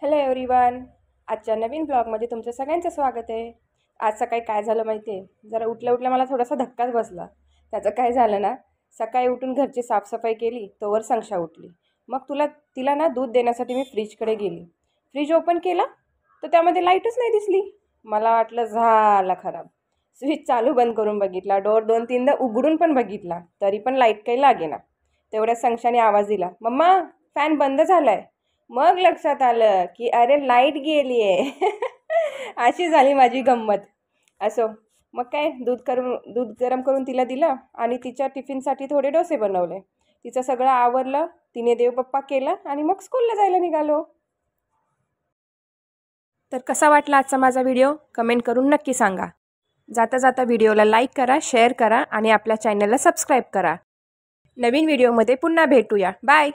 Hello everyone. आजच्या नवीन ब्लॉगमध्ये तुमचं सगळ्यांचं स्वागत आहे. आज सकाळी काय झालं माहिती आहे, जरा उठल्या मला थोडासा धक्काच बसला. त्याचं काय झालं ना, सकाळी उठून घरची साफसफाई केली तोवर संक्षा उठली. मग तिला ना दूध देण्यासाठी मी फ्रीजकडे गेली. फ्रीज ओपन केला तर त्यामध्ये लाईटच नाही दिसली. मला वाटलं झाला खराब. स्विच चालू बंद करून बघितला, डोअर 2-3दा उघडून पण बघितला, तरी पण लाईट काही लागेना. तेवढ्या संक्षाने आवाज दिला, मम्मा फॅन बंद झाला आहे. मग लक्षात आलं की अरे लाईट गेली आहे. अशी झाली माझी गंमत. असो, मग काय दूध गरम करून तिला दिलं आणि तिच्या टिफिनसाठी थोडे डोसे बनवले. तिचं सगळं आवरलं, तिने देवबाप्पा केला आणि मग स्कूलला जायला निघालो. तर कसा वाटला आजचा माझा व्हिडिओ कमेंट करून नक्की सांगा. जाता जाता व्हिडिओला लाईक करा, शेअर करा आणि आपल्या चॅनलला सबस्क्राईब करा. नवीन व्हिडिओमध्ये पुन्हा भेटूया. बाय.